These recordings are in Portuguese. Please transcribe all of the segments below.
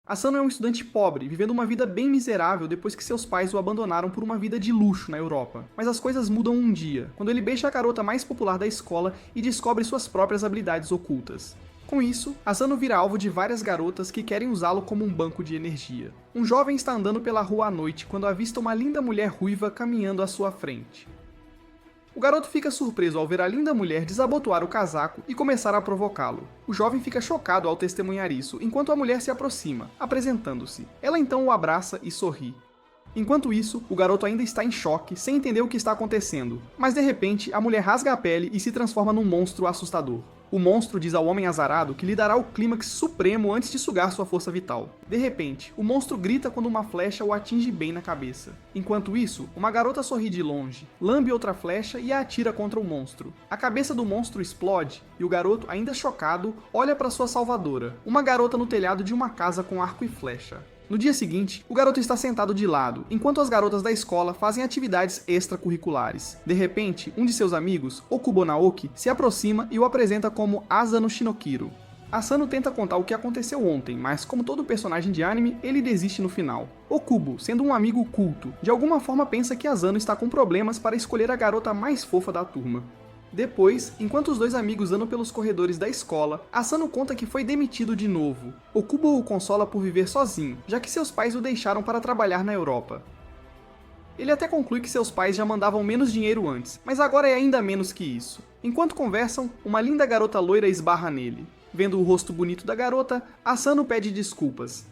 Asano é um estudante pobre, vivendo uma vida bem miserável depois que seus pais o abandonaram por uma vida de luxo na Europa. Mas as coisas mudam um dia, quando ele beija a garota mais popular da escola e descobre suas próprias habilidades ocultas. Com isso, Asano vira alvo de várias garotas que querem usá-lo como um banco de energia. Um jovem está andando pela rua à noite quando avista uma linda mulher ruiva caminhando à sua frente. O garoto fica surpreso ao ver a linda mulher desabotoar o casaco e começar a provocá-lo. O jovem fica chocado ao testemunhar isso, enquanto a mulher se aproxima, apresentando-se. Ela então o abraça e sorri. Enquanto isso, o garoto ainda está em choque, sem entender o que está acontecendo. Mas de repente, a mulher rasga a pele e se transforma num monstro assustador. O monstro diz ao homem azarado que lhe dará o clímax supremo antes de sugar sua força vital. De repente, o monstro grita quando uma flecha o atinge bem na cabeça. Enquanto isso, uma garota sorri de longe, lambe outra flecha e a atira contra o monstro. A cabeça do monstro explode e o garoto, ainda chocado, olha para sua salvadora, uma garota no telhado de uma casa com arco e flecha. No dia seguinte, o garoto está sentado de lado, enquanto as garotas da escola fazem atividades extracurriculares. De repente, um de seus amigos, Okubo Naoki, se aproxima e o apresenta como Asano Shinokiro. Asano tenta contar o que aconteceu ontem, mas como todo personagem de anime, ele desiste no final. Okubo, sendo um amigo culto, de alguma forma pensa que Asano está com problemas para escolher a garota mais fofa da turma. Depois, enquanto os dois amigos andam pelos corredores da escola, Asano conta que foi demitido de novo. Okubo o consola por viver sozinho, já que seus pais o deixaram para trabalhar na Europa. Ele até conclui que seus pais já mandavam menos dinheiro antes, mas agora é ainda menos que isso. Enquanto conversam, uma linda garota loira esbarra nele. Vendo o rosto bonito da garota, Asano pede desculpas.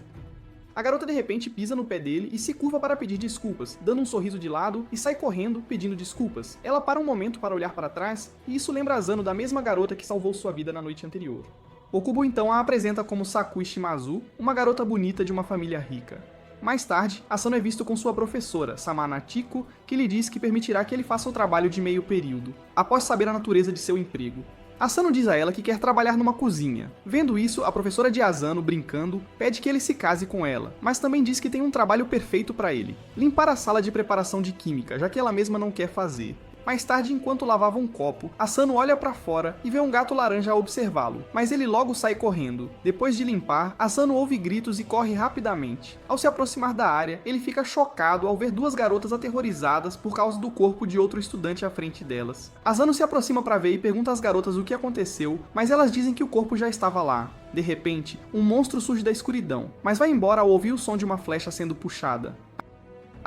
A garota de repente pisa no pé dele e se curva para pedir desculpas, dando um sorriso de lado e sai correndo pedindo desculpas. Ela para um momento para olhar para trás e isso lembra Asano da mesma garota que salvou sua vida na noite anterior. Okubo então a apresenta como Sakui Shimazu, uma garota bonita de uma família rica. Mais tarde, Asano é visto com sua professora, Samana Chiko, que lhe diz que permitirá que ele faça o trabalho de meio período, após saber a natureza de seu emprego. Asano diz a ela que quer trabalhar numa cozinha. Vendo isso, a professora de Asano, brincando, pede que ele se case com ela, mas também diz que tem um trabalho perfeito para ele: limpar a sala de preparação de química, já que ela mesma não quer fazer. Mais tarde, enquanto lavava um copo, Asano olha para fora e vê um gato laranja a observá-lo, mas ele logo sai correndo. Depois de limpar, Asano ouve gritos e corre rapidamente. Ao se aproximar da área, ele fica chocado ao ver duas garotas aterrorizadas por causa do corpo de outro estudante à frente delas. Asano se aproxima para ver e pergunta às garotas o que aconteceu, mas elas dizem que o corpo já estava lá. De repente, um monstro surge da escuridão, mas vai embora ao ouvir o som de uma flecha sendo puxada.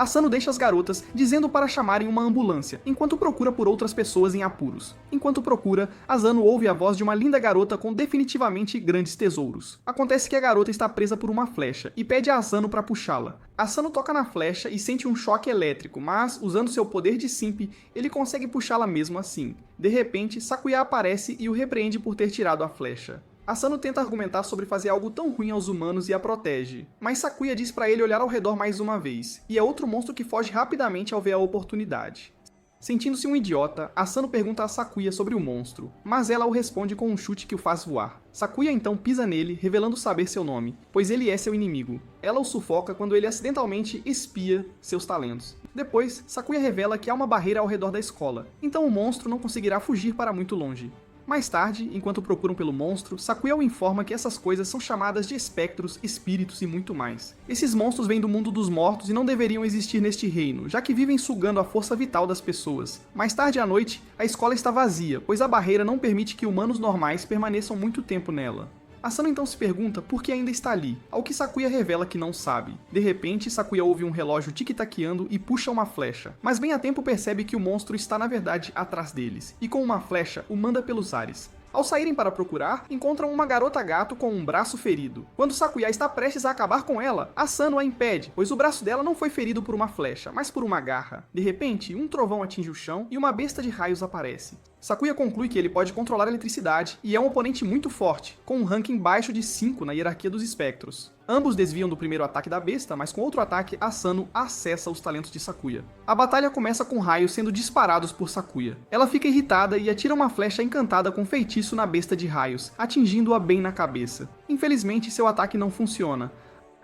Asano deixa as garotas, dizendo para chamarem uma ambulância, enquanto procura por outras pessoas em apuros. Enquanto procura, Asano ouve a voz de uma linda garota com definitivamente grandes tesouros. Acontece que a garota está presa por uma flecha, e pede a Asano para puxá-la. Asano toca na flecha e sente um choque elétrico, mas, usando seu poder de simp, ele consegue puxá-la mesmo assim. De repente, Sakuya aparece e o repreende por ter tirado a flecha. Asano tenta argumentar sobre fazer algo tão ruim aos humanos e a protege, mas Sakuya diz para ele olhar ao redor mais uma vez, e é outro monstro que foge rapidamente ao ver a oportunidade. Sentindo-se um idiota, Asano pergunta a Sakuya sobre o monstro, mas ela o responde com um chute que o faz voar. Sakuya então pisa nele, revelando saber seu nome, pois ele é seu inimigo. Ela o sufoca quando ele acidentalmente espia seus talentos. Depois, Sakuya revela que há uma barreira ao redor da escola, então o monstro não conseguirá fugir para muito longe. Mais tarde, enquanto procuram pelo monstro, Sakuya o informa que essas coisas são chamadas de espectros, espíritos e muito mais. Esses monstros vêm do mundo dos mortos e não deveriam existir neste reino, já que vivem sugando a força vital das pessoas. Mais tarde à noite, a escola está vazia, pois a barreira não permite que humanos normais permaneçam muito tempo nela. Asano então se pergunta por que ainda está ali, ao que Sakuya revela que não sabe. De repente, Sakuya ouve um relógio tic-taqueando e puxa uma flecha, mas bem a tempo percebe que o monstro está na verdade atrás deles, e com uma flecha o manda pelos ares. Ao saírem para procurar, encontram uma garota gato com um braço ferido. Quando Sakuya está prestes a acabar com ela, Asano a impede, pois o braço dela não foi ferido por uma flecha, mas por uma garra. De repente, um trovão atinge o chão e uma besta de raios aparece. Sakuya conclui que ele pode controlar a eletricidade e é um oponente muito forte, com um ranking baixo de 5 na hierarquia dos espectros. Ambos desviam do primeiro ataque da besta, mas com outro ataque, Asano acessa os talentos de Sakuya. A batalha começa com raios sendo disparados por Sakuya. Ela fica irritada e atira uma flecha encantada com feitiço na besta de raios, atingindo-a bem na cabeça. Infelizmente, seu ataque não funciona.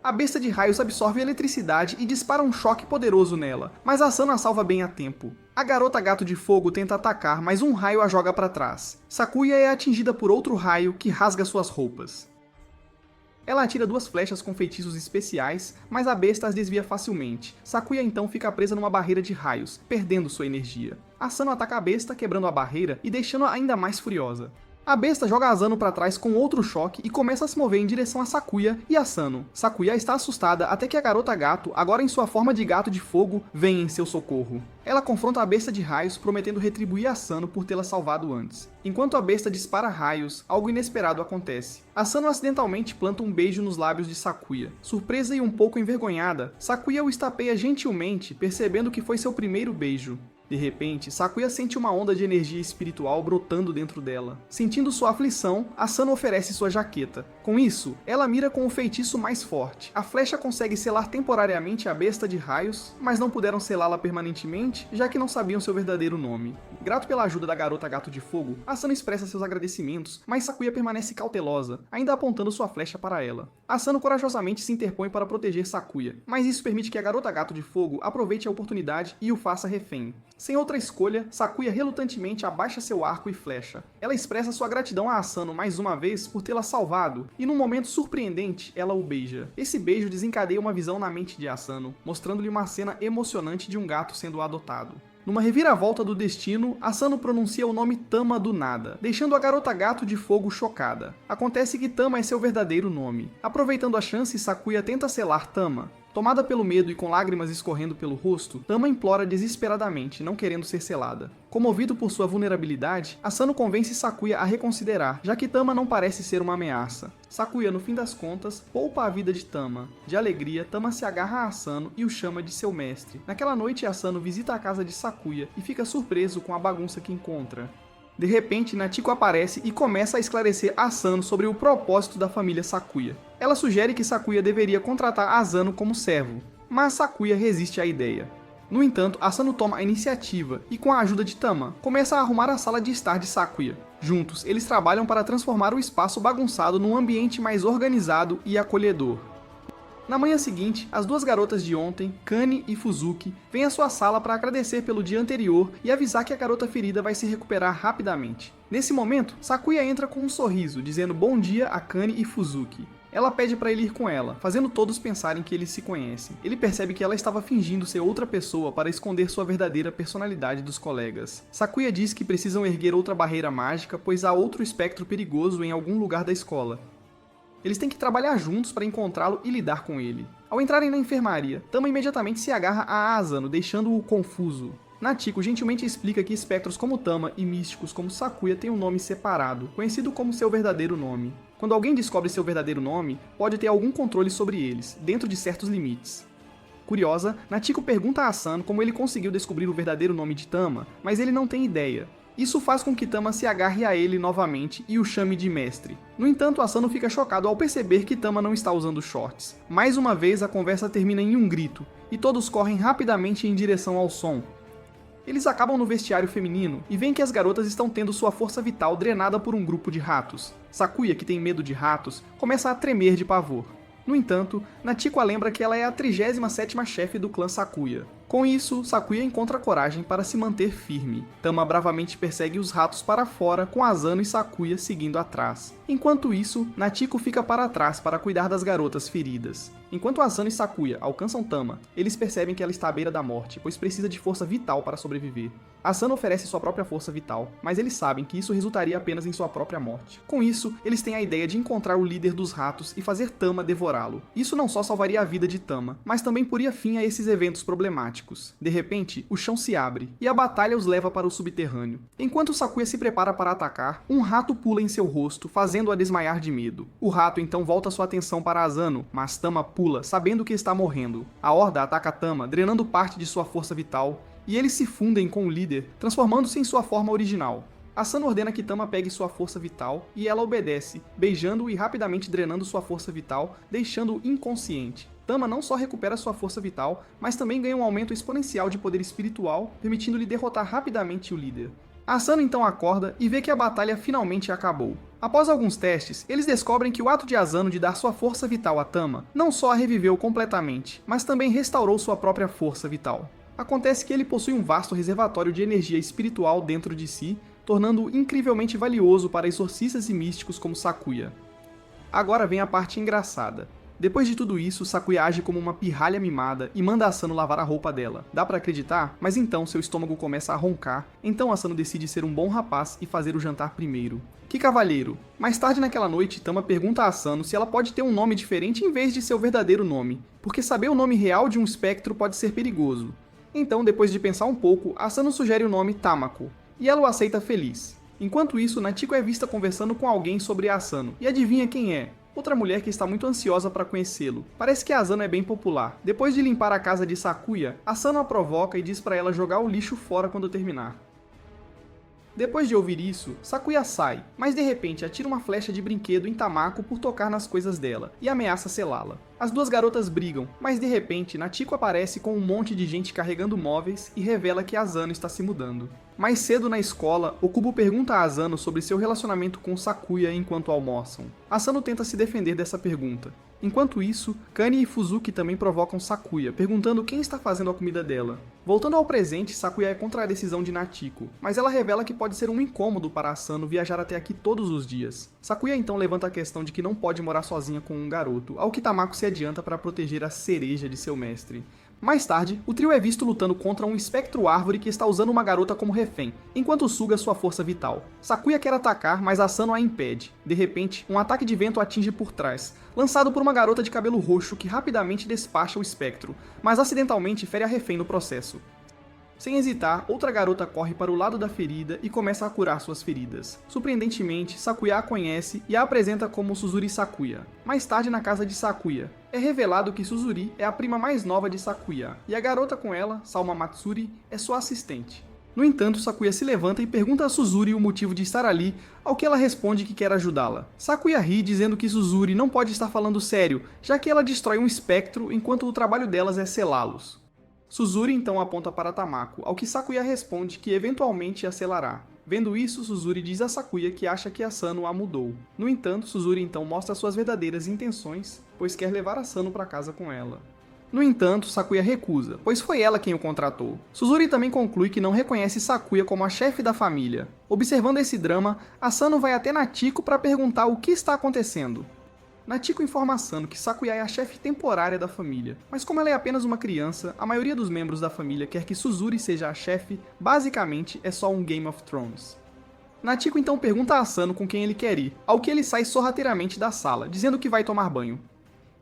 A besta de raios absorve a eletricidade e dispara um choque poderoso nela, mas Asano a salva bem a tempo. A garota gato de fogo tenta atacar, mas um raio a joga para trás. Sakuya é atingida por outro raio que rasga suas roupas. Ela atira 2 flechas com feitiços especiais, mas a besta as desvia facilmente. Sakuya então fica presa numa barreira de raios, perdendo sua energia. Asano ataca a besta, quebrando a barreira e deixando-a ainda mais furiosa. A besta joga Asano para trás com outro choque e começa a se mover em direção a Sakuya e Asano. Sakuya está assustada até que a garota gato, agora em sua forma de gato de fogo, vem em seu socorro. Ela confronta a besta de raios, prometendo retribuir Asano por tê-la salvado antes. Enquanto a besta dispara raios, algo inesperado acontece. Asano acidentalmente planta um beijo nos lábios de Sakuya. Surpresa e um pouco envergonhada, Sakuya o estapeia gentilmente, percebendo que foi seu primeiro beijo. De repente, Sakuya sente uma onda de energia espiritual brotando dentro dela. Sentindo sua aflição, Asano oferece sua jaqueta. Com isso, ela mira com o feitiço mais forte. A flecha consegue selar temporariamente a besta de raios, mas não puderam selá-la permanentemente, já que não sabiam seu verdadeiro nome. Grato pela ajuda da garota gato de fogo, Asano expressa seus agradecimentos, mas Sakuya permanece cautelosa, ainda apontando sua flecha para ela. Asano corajosamente se interpõe para proteger Sakuya, mas isso permite que a garota gato de fogo aproveite a oportunidade e o faça refém. Sem outra escolha, Sakuya relutantemente abaixa seu arco e flecha. Ela expressa sua gratidão a Asano mais uma vez por tê-la salvado, e num momento surpreendente, ela o beija. Esse beijo desencadeia uma visão na mente de Asano, mostrando-lhe uma cena emocionante de um gato sendo adotado. Numa reviravolta do destino, Asano pronuncia o nome Tama do nada, deixando a garota gato de fogo chocada. Acontece que Tama é seu verdadeiro nome. Aproveitando a chance, Sakuya tenta selar Tama. Tomada pelo medo e com lágrimas escorrendo pelo rosto, Tama implora desesperadamente, não querendo ser selada. Comovido por sua vulnerabilidade, Asano convence Sakuya a reconsiderar, já que Tama não parece ser uma ameaça. Sakuya, no fim das contas, poupa a vida de Tama. De alegria, Tama se agarra a Asano e o chama de seu mestre. Naquela noite, Asano visita a casa de Sakuya e fica surpreso com a bagunça que encontra. De repente, Natiko aparece e começa a esclarecer Asano sobre o propósito da família Sakuya. Ela sugere que Sakuya deveria contratar Asano como servo, mas Sakuya resiste à ideia. No entanto, Asano toma a iniciativa e, com a ajuda de Tama, começa a arrumar a sala de estar de Sakuya. Juntos, eles trabalham para transformar o espaço bagunçado num ambiente mais organizado e acolhedor. Na manhã seguinte, as 2 garotas de ontem, Kane e Fuzuki, vêm à sua sala para agradecer pelo dia anterior e avisar que a garota ferida vai se recuperar rapidamente. Nesse momento, Sakuya entra com um sorriso, dizendo bom dia a Kane e Fuzuki. Ela pede para ele ir com ela, fazendo todos pensarem que eles se conhecem. Ele percebe que ela estava fingindo ser outra pessoa para esconder sua verdadeira personalidade dos colegas. Sakuya diz que precisam erguer outra barreira mágica, pois há outro espectro perigoso em algum lugar da escola. Eles têm que trabalhar juntos para encontrá-lo e lidar com ele. Ao entrarem na enfermaria, Tama imediatamente se agarra a Asano, deixando-o confuso. Natiko gentilmente explica que espectros como Tama e místicos como Sakuya têm um nome separado, conhecido como seu verdadeiro nome. Quando alguém descobre seu verdadeiro nome, pode ter algum controle sobre eles, dentro de certos limites. Curiosa, Natiko pergunta a Asano como ele conseguiu descobrir o verdadeiro nome de Tama, mas ele não tem ideia. Isso faz com que Tama se agarre a ele novamente e o chame de mestre. No entanto, Asano fica chocado ao perceber que Tama não está usando shorts. Mais uma vez, a conversa termina em um grito, e todos correm rapidamente em direção ao som. Eles acabam no vestiário feminino e veem que as garotas estão tendo sua força vital drenada por um grupo de ratos. Sakuya, que tem medo de ratos, começa a tremer de pavor. No entanto, Natiko a lembra que ela é a 37ª chefe do clã Sakuya. Com isso, Sakuya encontra coragem para se manter firme. Tama bravamente persegue os ratos para fora, com Asano e Sakuya seguindo atrás. Enquanto isso, Natiko fica para trás para cuidar das garotas feridas. Enquanto Asano e Sakuya alcançam Tama, eles percebem que ela está à beira da morte, pois precisa de força vital para sobreviver. Asano oferece sua própria força vital, mas eles sabem que isso resultaria apenas em sua própria morte. Com isso, eles têm a ideia de encontrar o líder dos ratos e fazer Tama devorá-lo. Isso não só salvaria a vida de Tama, mas também poria fim a esses eventos problemáticos. De repente, o chão se abre, e a batalha os leva para o subterrâneo. Enquanto Sakuya se prepara para atacar, um rato pula em seu rosto, fazendo-a desmaiar de medo. O rato então volta sua atenção para Asano, mas Tama pula, sabendo que está morrendo. A horda ataca Tama, drenando parte de sua força vital, e eles se fundem com o líder, transformando-se em sua forma original. Asano ordena que Tama pegue sua força vital, e ela obedece, beijando-o e rapidamente drenando sua força vital, deixando-o inconsciente. Tama não só recupera sua força vital, mas também ganha um aumento exponencial de poder espiritual, permitindo-lhe derrotar rapidamente o líder. Asano então acorda e vê que a batalha finalmente acabou. Após alguns testes, eles descobrem que o ato de Asano de dar sua força vital a Tama não só a reviveu completamente, mas também restaurou sua própria força vital. Acontece que ele possui um vasto reservatório de energia espiritual dentro de si, tornando-o incrivelmente valioso para exorcistas e místicos como Sakuya. Agora vem a parte engraçada. Depois de tudo isso, Sakuya age como uma pirralha mimada e manda Asano lavar a roupa dela. Dá pra acreditar? Mas então seu estômago começa a roncar, então Asano decide ser um bom rapaz e fazer o jantar primeiro. Que cavalheiro! Mais tarde naquela noite, Tama pergunta a Asano se ela pode ter um nome diferente em vez de seu verdadeiro nome, porque saber o nome real de um espectro pode ser perigoso. Então, depois de pensar um pouco, Asano sugere o nome Tamako, e ela o aceita feliz. Enquanto isso, Natiko é vista conversando com alguém sobre Asano, e adivinha quem é? Outra mulher que está muito ansiosa para conhecê-lo. Parece que Asano é bem popular. Depois de limpar a casa de Sakuya, Asano a provoca e diz para ela jogar o lixo fora quando terminar. Depois de ouvir isso, Sakuya sai, mas de repente atira uma flecha de brinquedo em Tamako por tocar nas coisas dela, e ameaça selá-la. As duas garotas brigam, mas de repente Natiko aparece com um monte de gente carregando móveis e revela que Asano está se mudando. Mais cedo na escola, Okubo pergunta a Asano sobre seu relacionamento com Sakuya enquanto almoçam. Asano tenta se defender dessa pergunta. Enquanto isso, Kani e Fuzuki também provocam Sakuya, perguntando quem está fazendo a comida dela. Voltando ao presente, Sakuya é contra a decisão de Natiko, mas ela revela que pode ser um incômodo para Asano viajar até aqui todos os dias. Sakuya então levanta a questão de que não pode morar sozinha com um garoto, ao que Tamako se adianta para proteger a cereja de seu mestre. Mais tarde, o trio é visto lutando contra um espectro árvore que está usando uma garota como refém, enquanto suga sua força vital. Sakuya quer atacar, mas Asano a impede. De repente, um ataque de vento atinge por trás, lançado por uma garota de cabelo roxo que rapidamente despacha o espectro, mas acidentalmente fere a refém no processo. Sem hesitar, outra garota corre para o lado da ferida e começa a curar suas feridas. Surpreendentemente, Sakuya a conhece e a apresenta como Suzuri Sakuya. Mais tarde, na casa de Sakuya, é revelado que Suzuri é a prima mais nova de Sakuya, e a garota com ela, Salma Matsuri, é sua assistente. No entanto, Sakuya se levanta e pergunta a Suzuri o motivo de estar ali, ao que ela responde que quer ajudá-la. Sakuya ri dizendo que Suzuri não pode estar falando sério, já que ela destrói um espectro enquanto o trabalho delas é selá-los. Suzuri então aponta para Tamako, ao que Sakuya responde que eventualmente a selará. Vendo isso, Suzuri diz a Sakuya que acha que Asano a mudou. No entanto, Suzuri então mostra suas verdadeiras intenções, pois quer levar Asano para casa com ela. No entanto, Sakuya recusa, pois foi ela quem o contratou. Suzuri também conclui que não reconhece Sakuya como a chefe da família. Observando esse drama, Asano vai até Natiko para perguntar o que está acontecendo. Natiko informa Asano que Sakuya é a chefe temporária da família, mas como ela é apenas uma criança, a maioria dos membros da família quer que Suzuri seja a chefe, basicamente é só um Game of Thrones. Natiko então pergunta a Asano com quem ele quer ir, ao que ele sai sorrateiramente da sala, dizendo que vai tomar banho.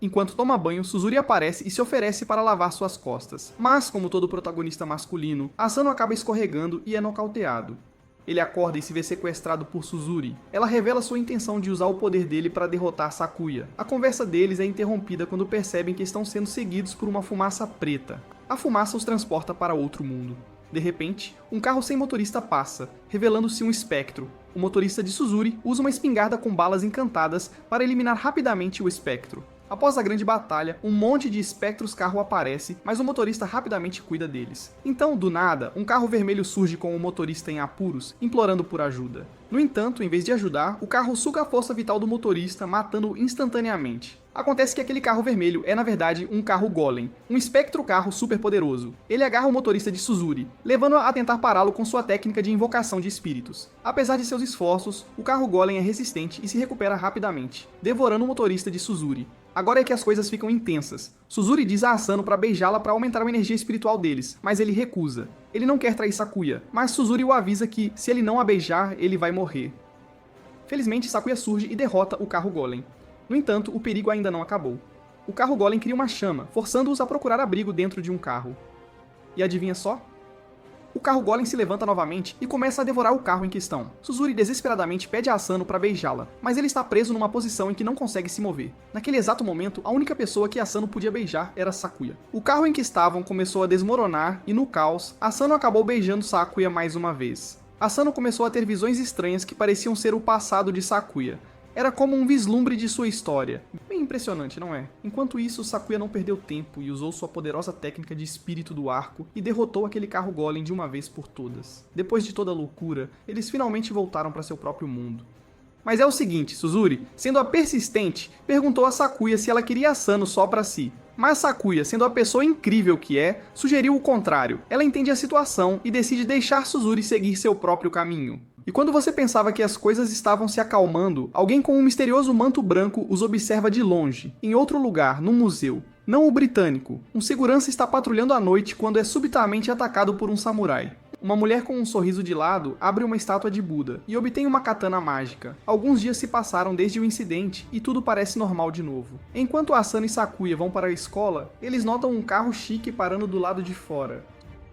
Enquanto toma banho, Suzuri aparece e se oferece para lavar suas costas, mas como todo protagonista masculino, Asano acaba escorregando e é nocauteado. Ele acorda e se vê sequestrado por Suzuri. Ela revela sua intenção de usar o poder dele para derrotar Sakuya. A conversa deles é interrompida quando percebem que estão sendo seguidos por uma fumaça preta. A fumaça os transporta para outro mundo. De repente, um carro sem motorista passa, revelando-se um espectro. O motorista de Suzuri usa uma espingarda com balas encantadas para eliminar rapidamente o espectro. Após a grande batalha, um monte de espectros carro aparece, mas o motorista rapidamente cuida deles. Então, do nada, um carro vermelho surge com o motorista em apuros, implorando por ajuda. No entanto, em vez de ajudar, o carro suga a força vital do motorista, matando-o instantaneamente. Acontece que aquele carro vermelho é, na verdade, um carro golem, um espectro carro super poderoso. Ele agarra o motorista de Suzuri, levando-o a tentar pará-lo com sua técnica de invocação de espíritos. Apesar de seus esforços, o carro golem é resistente e se recupera rapidamente, devorando o motorista de Suzuri. Agora é que as coisas ficam intensas. Suzuri diz a Asano para beijá-la para aumentar a energia espiritual deles, mas ele recusa. Ele não quer trair Sakuya, mas Suzuri o avisa que, se ele não a beijar, ele vai morrer. Felizmente, Sakuya surge e derrota o carro golem. No entanto, o perigo ainda não acabou. O carro golem cria uma chama, forçando-os a procurar abrigo dentro de um carro. E adivinha só? O carro golem se levanta novamente e começa a devorar o carro em questão. Suzuri desesperadamente pede a Asano para beijá-la, mas ele está preso numa posição em que não consegue se mover. Naquele exato momento, a única pessoa que Asano podia beijar era Sakuya. O carro em que estavam começou a desmoronar e, no caos, Asano acabou beijando Sakuya mais uma vez. Asano começou a ter visões estranhas que pareciam ser o passado de Sakuya. Era como um vislumbre de sua história. Bem impressionante, não é? Enquanto isso, Sakuya não perdeu tempo e usou sua poderosa técnica de espírito do arco e derrotou aquele carro golem de uma vez por todas. Depois de toda a loucura, eles finalmente voltaram para seu próprio mundo. Mas é o seguinte, Suzuri, sendo a persistente, perguntou a Sakuya se ela queria Asano só para si. Mas Sakuya, sendo a pessoa incrível que é, sugeriu o contrário. Ela entende a situação e decide deixar Suzuri seguir seu próprio caminho. E quando você pensava que as coisas estavam se acalmando, alguém com um misterioso manto branco os observa de longe, em outro lugar, num museu. Não o britânico. Um segurança está patrulhando à noite quando é subitamente atacado por um samurai. Uma mulher com um sorriso de lado abre uma estátua de Buda e obtém uma katana mágica. Alguns dias se passaram desde o incidente e tudo parece normal de novo. Enquanto Asano e Sakuya vão para a escola, eles notam um carro chique parando do lado de fora.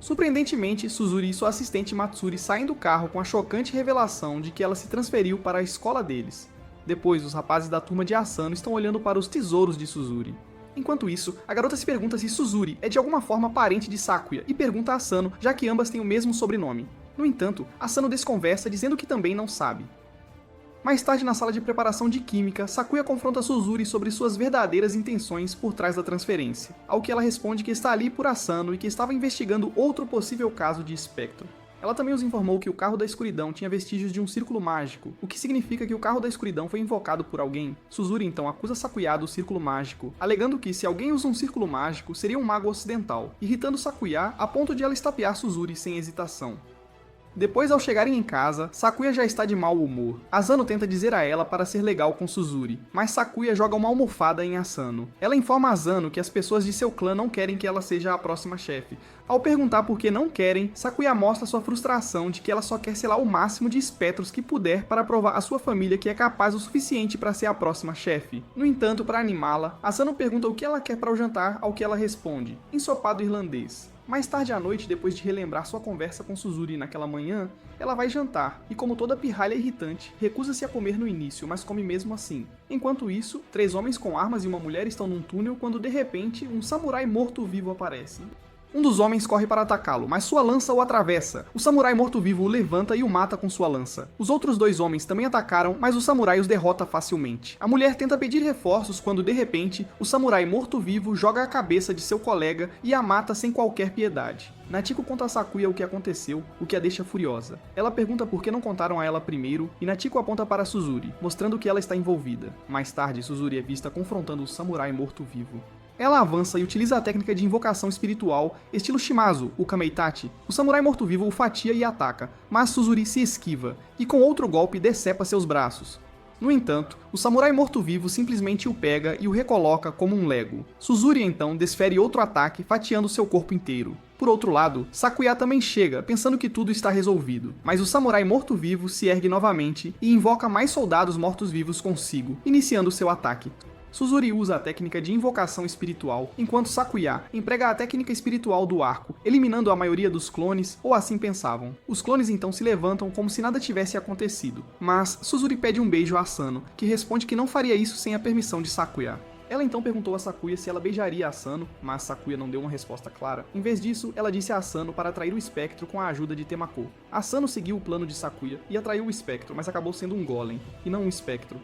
Surpreendentemente, Suzuri e sua assistente Matsuri saem do carro com a chocante revelação de que ela se transferiu para a escola deles. Depois, os rapazes da turma de Asano estão olhando para os tesouros de Suzuri. Enquanto isso, a garota se pergunta se Suzuri é de alguma forma parente de Sakuya e pergunta a Asano, já que ambas têm o mesmo sobrenome. No entanto, Asano desconversa dizendo que também não sabe. Mais tarde, na sala de preparação de química, Sakuya confronta Suzuri sobre suas verdadeiras intenções por trás da transferência, ao que ela responde que está ali por Asano e que estava investigando outro possível caso de espectro. Ela também os informou que o carro da escuridão tinha vestígios de um círculo mágico, o que significa que o carro da escuridão foi invocado por alguém. Suzuri então acusa Sakuya do círculo mágico, alegando que se alguém usa um círculo mágico, seria um mago ocidental, irritando Sakuya a ponto de ela estapear Suzuri sem hesitação. Depois, ao chegarem em casa, Sakuya já está de mau humor. Asano tenta dizer a ela para ser legal com Suzuri, mas Sakuya joga uma almofada em Asano. Ela informa Asano que as pessoas de seu clã não querem que ela seja a próxima chefe. Ao perguntar por que não querem, Sakuya mostra sua frustração de que ela só quer selar o máximo de espectros que puder para provar à sua família que é capaz o suficiente para ser a próxima chefe. No entanto, para animá-la, Asano pergunta o que ela quer para o jantar, ao que ela responde: ensopado irlandês. Mais tarde à noite, depois de relembrar sua conversa com Suzuri naquela manhã, ela vai jantar, e como toda pirralha irritante, recusa-se a comer no início, mas come mesmo assim. Enquanto isso, 3 homens com armas e uma mulher estão num túnel quando de repente, um samurai morto-vivo aparece. Um dos homens corre para atacá-lo, mas sua lança o atravessa. O samurai morto-vivo o levanta e o mata com sua lança. Os outros 2 homens também atacaram, mas o samurai os derrota facilmente. A mulher tenta pedir reforços quando, de repente, o samurai morto-vivo joga a cabeça de seu colega e a mata sem qualquer piedade. Natiko conta a Sakuya o que aconteceu, o que a deixa furiosa. Ela pergunta por que não contaram a ela primeiro, e Natiko aponta para Suzuri, mostrando que ela está envolvida. Mais tarde, Suzuri é vista confrontando o samurai morto-vivo. Ela avança e utiliza a técnica de invocação espiritual, estilo Shimazu, o Kameitachi. O samurai morto-vivo o fatia e ataca, mas Suzuri se esquiva, e com outro golpe decepa seus braços. No entanto, o samurai morto-vivo simplesmente o pega e o recoloca como um Lego. Suzuri então desfere outro ataque, fatiando seu corpo inteiro. Por outro lado, Sakuya também chega, pensando que tudo está resolvido. Mas o samurai morto-vivo se ergue novamente e invoca mais soldados mortos-vivos consigo, iniciando seu ataque. Suzuri usa a técnica de invocação espiritual, enquanto Sakuya emprega a técnica espiritual do arco, eliminando a maioria dos clones, ou assim pensavam. Os clones então se levantam como se nada tivesse acontecido, mas Suzuri pede um beijo a Asano, que responde que não faria isso sem a permissão de Sakuya. Ela então perguntou a Sakuya se ela beijaria Asano, mas Sakuya não deu uma resposta clara. Em vez disso, ela disse a Asano para atrair o espectro com a ajuda de Temako. Asano seguiu o plano de Sakuya e atraiu o espectro, mas acabou sendo um golem, e não um espectro.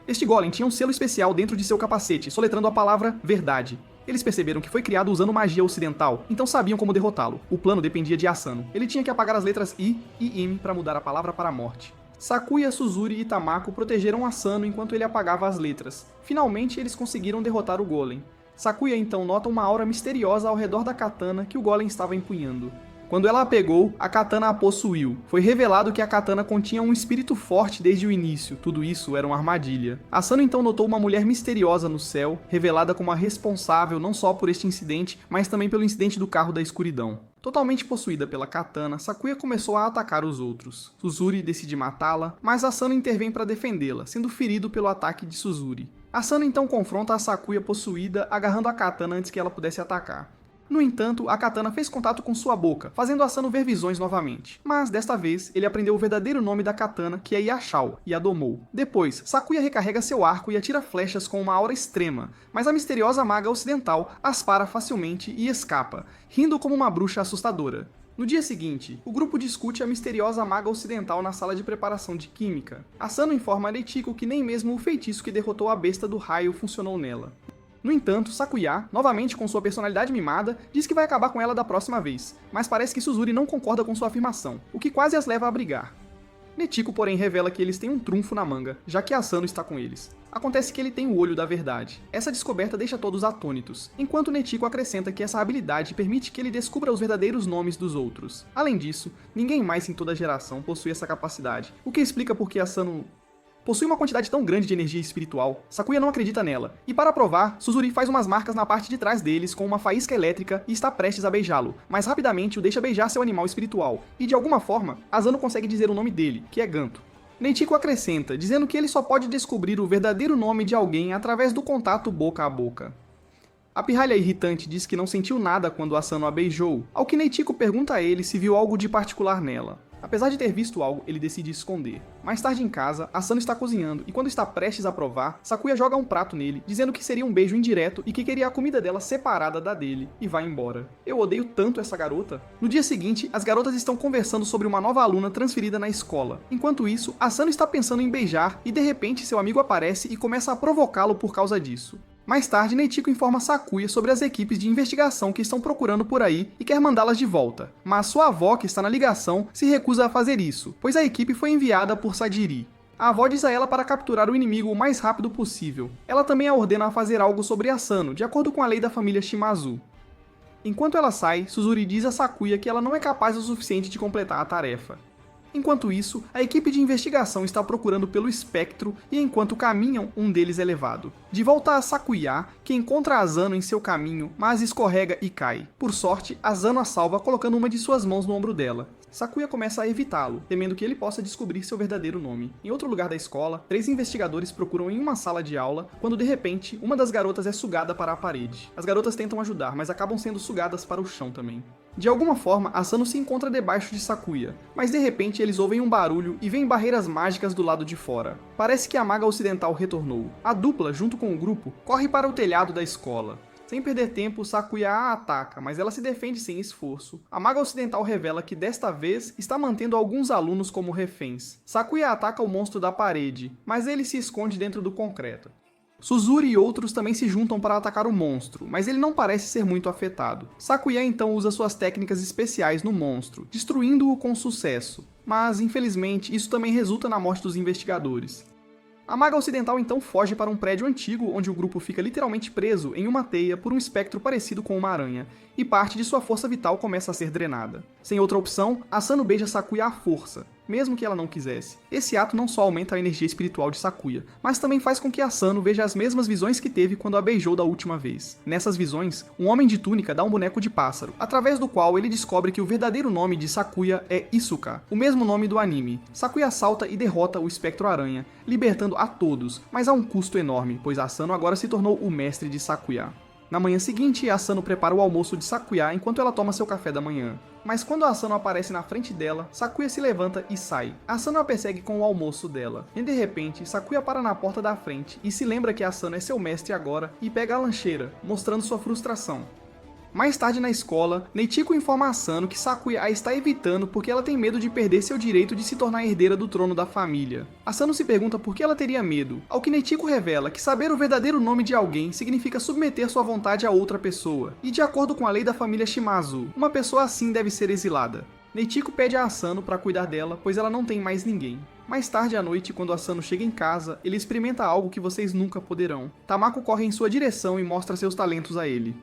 Este golem tinha um selo especial dentro de seu capacete, soletrando a palavra verdade. Eles perceberam que foi criado usando magia ocidental, então sabiam como derrotá-lo. O plano dependia de Asano. Ele tinha que apagar as letras I e IM para mudar a palavra para a morte. Sakuya, Suzuri e Tamako protegeram Asano enquanto ele apagava as letras. Finalmente, eles conseguiram derrotar o golem. Sakuya então nota uma aura misteriosa ao redor da katana que o golem estava empunhando. Quando ela a pegou, a katana a possuiu. Foi revelado que a katana continha um espírito forte desde o início. Tudo isso era uma armadilha. Asano então notou uma mulher misteriosa no céu, revelada como a responsável não só por este incidente, mas também pelo incidente do carro da escuridão. Totalmente possuída pela katana, Sakuya começou a atacar os outros. Suzuri decide matá-la, mas Asano intervém para defendê-la, sendo ferido pelo ataque de Suzuri. Asano então confronta a Sakuya possuída, agarrando a katana antes que ela pudesse atacar. No entanto, a katana fez contato com sua boca, fazendo Asano ver visões novamente. Mas, desta vez, ele aprendeu o verdadeiro nome da katana, que é Yashao, e a domou. Depois, Sakuya recarrega seu arco e atira flechas com uma aura extrema, mas a misteriosa maga ocidental as para facilmente e escapa, rindo como uma bruxa assustadora. No dia seguinte, o grupo discute a misteriosa maga ocidental na sala de preparação de química. Asano informa a Reitiko que nem mesmo o feitiço que derrotou a besta do raio funcionou nela. No entanto, Sakuya, novamente com sua personalidade mimada, diz que vai acabar com ela da próxima vez, mas parece que Suzuri não concorda com sua afirmação, o que quase as leva a brigar. Netiko, porém, revela que eles têm um trunfo na manga, já que Asano está com eles. Acontece que ele tem o olho da verdade. Essa descoberta deixa todos atônitos, enquanto Netiko acrescenta que essa habilidade permite que ele descubra os verdadeiros nomes dos outros. Além disso, ninguém mais em toda a geração possui essa capacidade, o que explica por que Asano possui uma quantidade tão grande de energia espiritual. Sakuya não acredita nela, e para provar, Suzuri faz umas marcas na parte de trás deles com uma faísca elétrica e está prestes a beijá-lo, mas rapidamente o deixa beijar seu animal espiritual, e de alguma forma, Asano consegue dizer o nome dele, que é Ganto. Netiko acrescenta, dizendo que ele só pode descobrir o verdadeiro nome de alguém através do contato boca a boca. A pirralha irritante diz que não sentiu nada quando Asano a beijou, ao que Netiko pergunta a ele se viu algo de particular nela. Apesar de ter visto algo, ele decide esconder. Mais tarde em casa, Asano está cozinhando e quando está prestes a provar, Sakuya joga um prato nele, dizendo que seria um beijo indireto e que queria a comida dela separada da dele, e vai embora. Eu odeio tanto essa garota. No dia seguinte, as garotas estão conversando sobre uma nova aluna transferida na escola. Enquanto isso, Asano está pensando em beijar e de repente seu amigo aparece e começa a provocá-lo por causa disso. Mais tarde, Netiko informa Sakuya sobre as equipes de investigação que estão procurando por aí e quer mandá-las de volta. Mas sua avó, que está na ligação, se recusa a fazer isso, pois a equipe foi enviada por Sadiri. A avó diz a ela para capturar o inimigo o mais rápido possível. Ela também a ordena a fazer algo sobre Asano, de acordo com a lei da família Shimazu. Enquanto ela sai, Suzuri diz a Sakuya que ela não é capaz o suficiente de completar a tarefa. Enquanto isso, a equipe de investigação está procurando pelo espectro e enquanto caminham, um deles é levado. De volta a Sakuya, que encontra Asano em seu caminho, mas escorrega e cai. Por sorte, Asano a salva colocando uma de suas mãos no ombro dela. Sakuya começa a evitá-lo, temendo que ele possa descobrir seu verdadeiro nome. Em outro lugar da escola, 3 investigadores procuram em uma sala de aula, quando de repente, uma das garotas é sugada para a parede. As garotas tentam ajudar, mas acabam sendo sugadas para o chão também. De alguma forma, Asano se encontra debaixo de Sakuya, mas de repente eles ouvem um barulho e veem barreiras mágicas do lado de fora. Parece que a maga ocidental retornou. A dupla, junto com o grupo, corre para o telhado da escola. Sem perder tempo, Sakuya a ataca, mas ela se defende sem esforço. A maga ocidental revela que desta vez está mantendo alguns alunos como reféns. Sakuya ataca o monstro da parede, mas ele se esconde dentro do concreto. Suzuri e outros também se juntam para atacar o monstro, mas ele não parece ser muito afetado. Sakuya então usa suas técnicas especiais no monstro, destruindo-o com sucesso. Mas, infelizmente, isso também resulta na morte dos investigadores. A maga ocidental então foge para um prédio antigo onde o grupo fica literalmente preso em uma teia por um espectro parecido com uma aranha, e parte de sua força vital começa a ser drenada. Sem outra opção, Asano beija Sakuya à força, mesmo que ela não quisesse. Esse ato não só aumenta a energia espiritual de Sakuya, mas também faz com que Asano veja as mesmas visões que teve quando a beijou da última vez. Nessas visões, um homem de túnica dá um boneco de pássaro, através do qual ele descobre que o verdadeiro nome de Sakuya é Isuka, o mesmo nome do anime. Sakuya salta e derrota o espectro aranha, libertando a todos, mas a um custo enorme, pois Asano agora se tornou o mestre de Sakuya. Na manhã seguinte, Asano prepara o almoço de Sakuya enquanto ela toma seu café da manhã. Mas quando Asano aparece na frente dela, Sakuya se levanta e sai. Asano a persegue com o almoço dela. E de repente, Sakuya para na porta da frente e se lembra que Asano é seu mestre agora e pega a lancheira, mostrando sua frustração. Mais tarde na escola, Netiko informa a Asano que Sakuya a está evitando porque ela tem medo de perder seu direito de se tornar herdeira do trono da família. Asano se pergunta por que ela teria medo, ao que Netiko revela que saber o verdadeiro nome de alguém significa submeter sua vontade a outra pessoa, e de acordo com a lei da família Shimazu, uma pessoa assim deve ser exilada. Netiko pede a Asano para cuidar dela, pois ela não tem mais ninguém. Mais tarde à noite, quando Asano chega em casa, ele experimenta algo que vocês nunca poderão. Tamako corre em sua direção e mostra seus talentos a ele.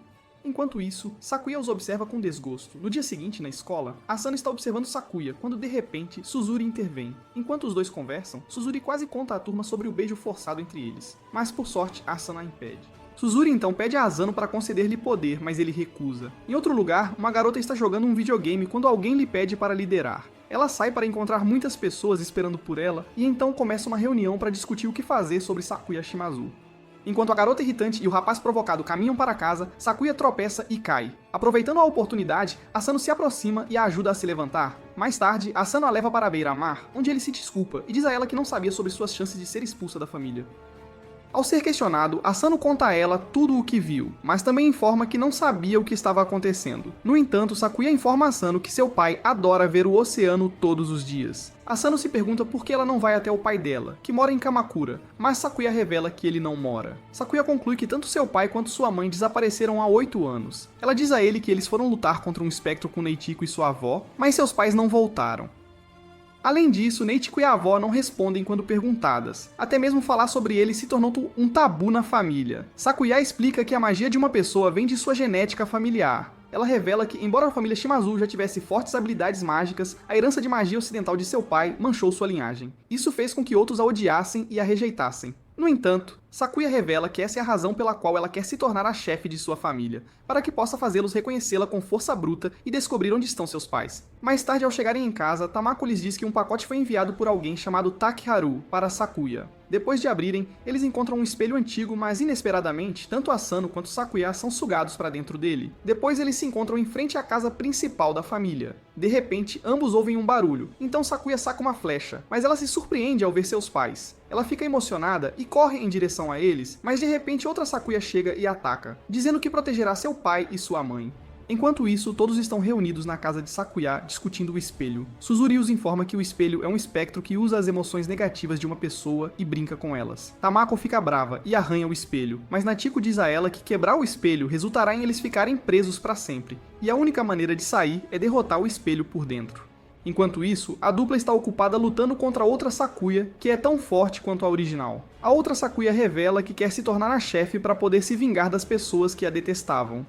Enquanto isso, Sakuya os observa com desgosto. No dia seguinte, na escola, Asano está observando Sakuya, quando de repente, Suzuri intervém. Enquanto os dois conversam, Suzuri quase conta à turma sobre o beijo forçado entre eles. Mas por sorte, Asano a impede. Suzuri então pede a Asano para conceder-lhe poder, mas ele recusa. Em outro lugar, uma garota está jogando um videogame quando alguém lhe pede para liderar. Ela sai para encontrar muitas pessoas esperando por ela, e então começa uma reunião para discutir o que fazer sobre Sakuya Shimazu. Enquanto a garota irritante e o rapaz provocado caminham para casa, Sakuya tropeça e cai. Aproveitando a oportunidade, Asano se aproxima e a ajuda a se levantar. Mais tarde, Asano a leva para a beira-mar, onde ele se desculpa e diz a ela que não sabia sobre suas chances de ser expulsa da família. Ao ser questionado, Asano conta a ela tudo o que viu, mas também informa que não sabia o que estava acontecendo. No entanto, Sakuya informa a Asano que seu pai adora ver o oceano todos os dias. Asano se pergunta por que ela não vai até o pai dela, que mora em Kamakura, mas Sakuya revela que ele não mora. Sakuya conclui que tanto seu pai quanto sua mãe desapareceram há 8 anos. Ela diz a ele que eles foram lutar contra um espectro com Netiko e sua avó, mas seus pais não voltaram. Além disso, Neitiko e a avó não respondem quando perguntadas. Até mesmo falar sobre ele se tornou um tabu na família. Sakuya explica que a magia de uma pessoa vem de sua genética familiar. Ela revela que, embora a família Shimazu já tivesse fortes habilidades mágicas, a herança de magia ocidental de seu pai manchou sua linhagem. Isso fez com que outros a odiassem e a rejeitassem. No entanto, Sakuya revela que essa é a razão pela qual ela quer se tornar a chefe de sua família, para que possa fazê-los reconhecê-la com força bruta e descobrir onde estão seus pais. Mais tarde, ao chegarem em casa, Tamako lhes diz que um pacote foi enviado por alguém chamado Takiharu para Sakuya. Depois de abrirem, eles encontram um espelho antigo, mas inesperadamente, tanto Asano quanto Sakuya são sugados para dentro dele. Depois eles se encontram em frente à casa principal da família. De repente, ambos ouvem um barulho, então Sakuya saca uma flecha, mas ela se surpreende ao ver seus pais. Ela fica emocionada e corre em direção a eles, mas de repente outra Sakuya chega e ataca, dizendo que protegerá seu pai e sua mãe. Enquanto isso, todos estão reunidos na casa de Sakuya discutindo o espelho. Suzuri os informa que o espelho é um espectro que usa as emoções negativas de uma pessoa e brinca com elas. Tamako fica brava e arranha o espelho, mas Natiko diz a ela que quebrar o espelho resultará em eles ficarem presos para sempre, e a única maneira de sair é derrotar o espelho por dentro. Enquanto isso, a dupla está ocupada lutando contra outra Sakuya, que é tão forte quanto a original. A outra Sakuya revela que quer se tornar a chefe para poder se vingar das pessoas que a detestavam.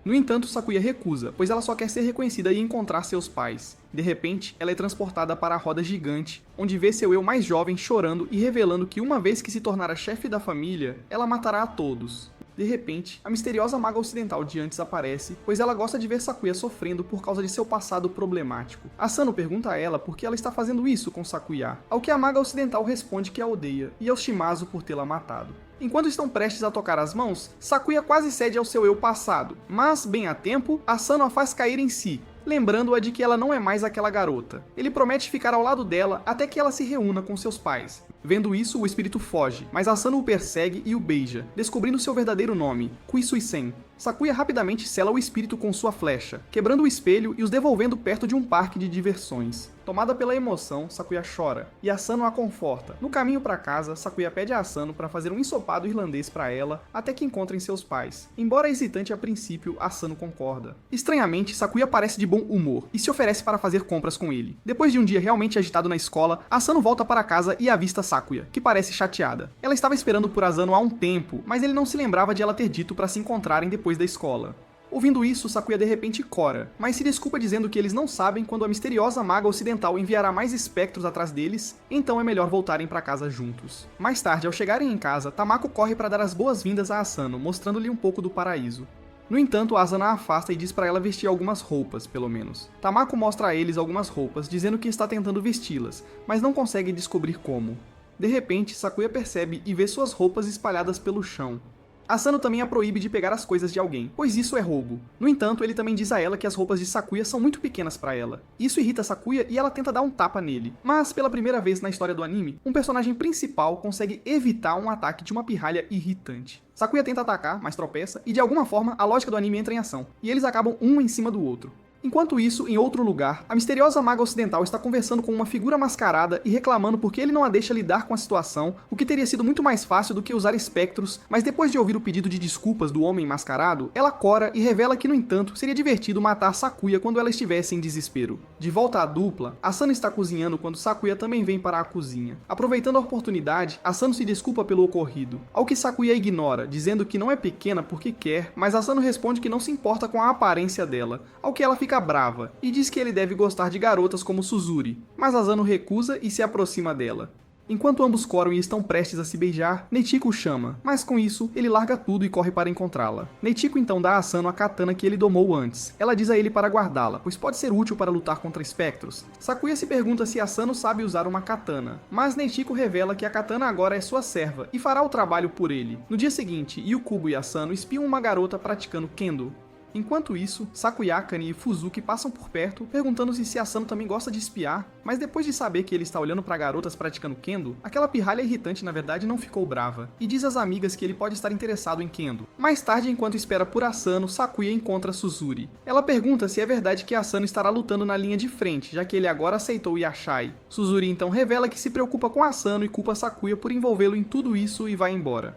No entanto, Sakuya recusa, pois ela só quer ser reconhecida e encontrar seus pais. De repente, ela é transportada para a roda gigante, onde vê seu eu mais jovem chorando e revelando que uma vez que se tornar a chefe da família, ela matará a todos. De repente, a misteriosa maga ocidental de antes aparece, pois ela gosta de ver Sakuya sofrendo por causa de seu passado problemático. Asano pergunta a ela por que ela está fazendo isso com Sakuya, ao que a maga ocidental responde que a odeia, e ao Shimazu por tê-la matado. Enquanto estão prestes a tocar as mãos, Sakuya quase cede ao seu eu passado, mas, bem a tempo, Asano a faz cair em si, lembrando-a de que ela não é mais aquela garota. Ele promete ficar ao lado dela até que ela se reúna com seus pais. Vendo isso, o espírito foge, mas Asano o persegue e o beija, descobrindo seu verdadeiro nome, Kuisui-sen. Sakuya rapidamente sela o espírito com sua flecha, quebrando o espelho e os devolvendo perto de um parque de diversões. Tomada pela emoção, Sakuya chora, e Asano a conforta. No caminho para casa, Sakuya pede a Asano para fazer um ensopado irlandês para ela, até que encontrem seus pais. Embora hesitante a princípio, Asano concorda. Estranhamente, Sakuya parece de bom humor, e se oferece para fazer compras com ele. Depois de um dia realmente agitado na escola, Asano volta para casa e avista Sakuya, que parece chateada. Ela estava esperando por Asano há um tempo, mas ele não se lembrava de ela ter dito para se encontrarem depois da escola. Ouvindo isso, Sakuya de repente cora, mas se desculpa dizendo que eles não sabem quando a misteriosa maga ocidental enviará mais espectros atrás deles, então é melhor voltarem para casa juntos. Mais tarde, ao chegarem em casa, Tamako corre para dar as boas-vindas a Asano, mostrando-lhe um pouco do paraíso. No entanto, Asano a afasta e diz para ela vestir algumas roupas, pelo menos. Tamako mostra a eles algumas roupas, dizendo que está tentando vesti-las, mas não consegue descobrir como. De repente, Sakuya percebe e vê suas roupas espalhadas pelo chão. Asano também a proíbe de pegar as coisas de alguém, pois isso é roubo. No entanto, ele também diz a ela que as roupas de Sakuya são muito pequenas para ela. Isso irrita Sakuya e ela tenta dar um tapa nele. Mas, pela primeira vez na história do anime, um personagem principal consegue evitar um ataque de uma pirralha irritante. Sakuya tenta atacar, mas tropeça, e de alguma forma a lógica do anime entra em ação, e eles acabam um em cima do outro. Enquanto isso, em outro lugar, a misteriosa maga ocidental está conversando com uma figura mascarada e reclamando porque ele não a deixa lidar com a situação, o que teria sido muito mais fácil do que usar espectros, mas depois de ouvir o pedido de desculpas do homem mascarado, ela cora e revela que, no entanto, seria divertido matar Sakuya quando ela estivesse em desespero. De volta à dupla, Asano está cozinhando quando Sakuya também vem para a cozinha. Aproveitando a oportunidade, Asano se desculpa pelo ocorrido, ao que Sakuya ignora, dizendo que não é pequena porque quer, mas Asano responde que não se importa com a aparência dela, ao que ela fica brava e diz que ele deve gostar de garotas como Suzuri, mas Asano recusa e se aproxima dela. Enquanto ambos coram e estão prestes a se beijar, Neitiko o chama, mas com isso, ele larga tudo e corre para encontrá-la. Neitiko então dá a Asano a katana que ele domou antes. Ela diz a ele para guardá-la, pois pode ser útil para lutar contra espectros. Sakuya se pergunta se Asano sabe usar uma katana, mas Neitiko revela que a katana agora é sua serva e fará o trabalho por ele. No dia seguinte, Yukubo e Asano espiam uma garota praticando kendo. Enquanto isso, Sakuya, Akane e Fuzuki passam por perto, perguntando-se se Asano também gosta de espiar, mas depois de saber que ele está olhando para garotas praticando kendo, aquela pirralha irritante na verdade não ficou brava, e diz às amigas que ele pode estar interessado em kendo. Mais tarde, enquanto espera por Asano, Sakuya encontra Suzuri. Ela pergunta se é verdade que Asano estará lutando na linha de frente, já que ele agora aceitou Yashai. Suzuri então revela que se preocupa com Asano e culpa Sakuya por envolvê-lo em tudo isso e vai embora.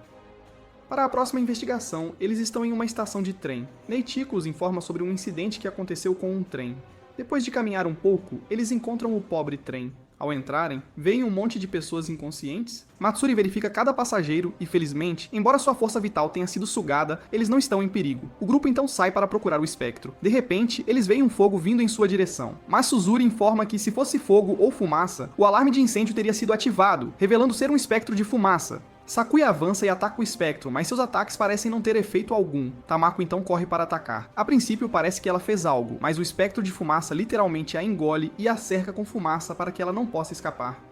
Para a próxima investigação, eles estão em uma estação de trem. Neitiko os informa sobre um incidente que aconteceu com um trem. Depois de caminhar um pouco, eles encontram o pobre trem. Ao entrarem, veem um monte de pessoas inconscientes. Matsuri verifica cada passageiro e, felizmente, embora sua força vital tenha sido sugada, eles não estão em perigo. O grupo então sai para procurar o espectro. De repente, eles veem um fogo vindo em sua direção. Mas Suzuri informa que se fosse fogo ou fumaça, o alarme de incêndio teria sido ativado, revelando ser um espectro de fumaça. Sakuya avança e ataca o espectro, mas seus ataques parecem não ter efeito algum. Tamako então corre para atacar. A princípio parece que ela fez algo, mas o espectro de fumaça literalmente a engole e a cerca com fumaça para que ela não possa escapar.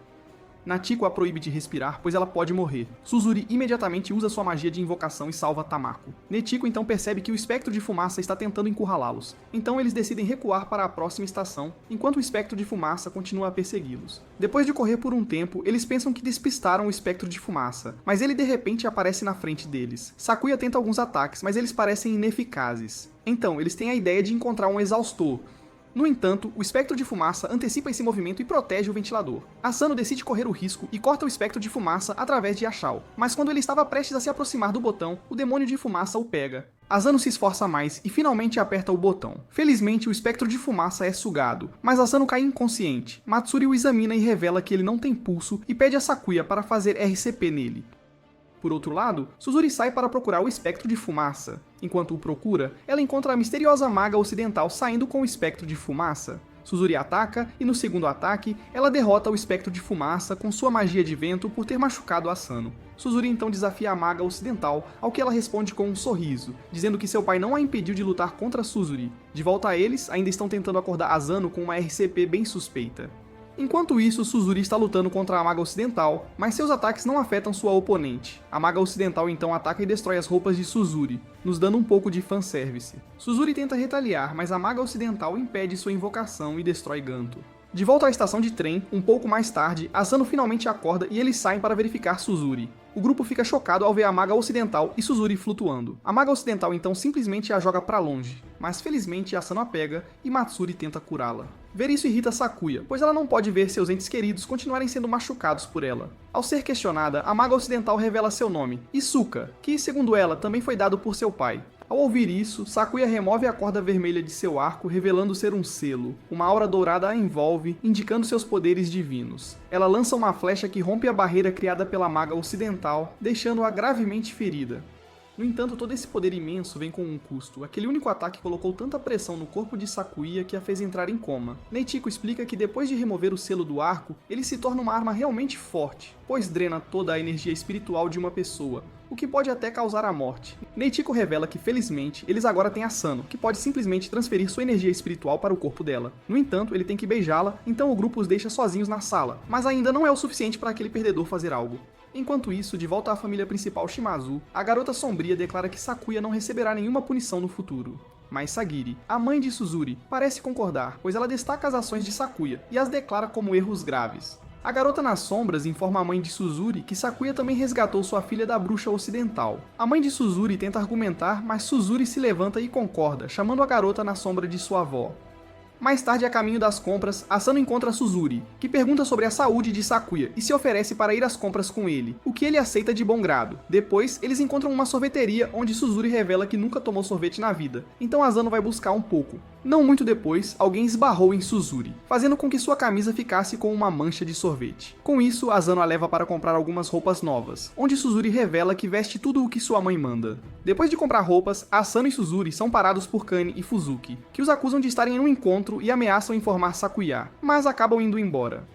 Natiko a proíbe de respirar, pois ela pode morrer. Suzuri imediatamente usa sua magia de invocação e salva Tamako. Netiko então percebe que o espectro de fumaça está tentando encurralá-los. Então eles decidem recuar para a próxima estação, enquanto o espectro de fumaça continua a persegui-los. Depois de correr por um tempo, eles pensam que despistaram o espectro de fumaça, mas ele de repente aparece na frente deles. Sakuya tenta alguns ataques, mas eles parecem ineficazes. Então, eles têm a ideia de encontrar um exaustor. No entanto, o espectro de fumaça antecipa esse movimento e protege o ventilador. Asano decide correr o risco e corta o espectro de fumaça através de Ashao, mas quando ele estava prestes a se aproximar do botão, o demônio de fumaça o pega. Asano se esforça mais e finalmente aperta o botão. Felizmente, o espectro de fumaça é sugado, mas Asano cai inconsciente. Matsuri o examina e revela que ele não tem pulso e pede a Sakuya para fazer RCP nele. Por outro lado, Suzuri sai para procurar o espectro de fumaça. Enquanto o procura, ela encontra a misteriosa maga ocidental saindo com o espectro de fumaça. Suzuri ataca e no segundo ataque, ela derrota o espectro de fumaça com sua magia de vento por ter machucado Asano. Suzuri então desafia a maga ocidental, ao que ela responde com um sorriso, dizendo que seu pai não a impediu de lutar contra Suzuri. De volta a eles, ainda estão tentando acordar Asano com uma RCP bem suspeita. Enquanto isso, Suzuri está lutando contra a maga ocidental, mas seus ataques não afetam sua oponente. A maga ocidental então ataca e destrói as roupas de Suzuri, nos dando um pouco de fanservice. Suzuri tenta retaliar, mas a maga ocidental impede sua invocação e destrói Ganto. De volta à estação de trem, um pouco mais tarde, Asano finalmente acorda e eles saem para verificar Suzuri. O grupo fica chocado ao ver a maga ocidental e Suzuri flutuando. A maga ocidental então simplesmente a joga para longe, mas felizmente Asano a pega e Matsuri tenta curá-la. Ver isso irrita Sakuya, pois ela não pode ver seus entes queridos continuarem sendo machucados por ela. Ao ser questionada, a maga ocidental revela seu nome, Isuka, que, segundo ela, também foi dado por seu pai. Ao ouvir isso, Sakuya remove a corda vermelha de seu arco, revelando ser um selo. Uma aura dourada a envolve, indicando seus poderes divinos. Ela lança uma flecha que rompe a barreira criada pela maga ocidental, deixando-a gravemente ferida. No entanto, todo esse poder imenso vem com um custo. Aquele único ataque colocou tanta pressão no corpo de Sakuya que a fez entrar em coma. Neichiko explica que depois de remover o selo do arco, ele se torna uma arma realmente forte, pois drena toda a energia espiritual de uma pessoa, o que pode até causar a morte. Neichiko revela que, felizmente, eles agora têm Asano, que pode simplesmente transferir sua energia espiritual para o corpo dela. No entanto, ele tem que beijá-la, então o grupo os deixa sozinhos na sala, mas ainda não é o suficiente para aquele perdedor fazer algo. Enquanto isso, de volta à família principal Shimazu, a garota sombria declara que Sakuya não receberá nenhuma punição no futuro. Mas Sagiri, a mãe de Suzuri, parece concordar, pois ela destaca as ações de Sakuya e as declara como erros graves. A garota nas sombras informa a mãe de Suzuri que Sakuya também resgatou sua filha da bruxa ocidental. A mãe de Suzuri tenta argumentar, mas Suzuri se levanta e concorda, chamando a garota na sombra de sua avó. Mais tarde, a caminho das compras, Asano encontra Suzuri, que pergunta sobre a saúde de Sakuya e se oferece para ir às compras com ele, o que ele aceita de bom grado. Depois, eles encontram uma sorveteria onde Suzuri revela que nunca tomou sorvete na vida, então Asano vai buscar um pouco. Não muito depois, alguém esbarrou em Suzuri, fazendo com que sua camisa ficasse com uma mancha de sorvete. Com isso, Asano a leva para comprar algumas roupas novas, onde Suzuri revela que veste tudo o que sua mãe manda. Depois de comprar roupas, Asano e Suzuri são parados por Kane e Fuzuki, que os acusam de estarem em um encontro e ameaçam informar Sakuya, mas acabam indo embora.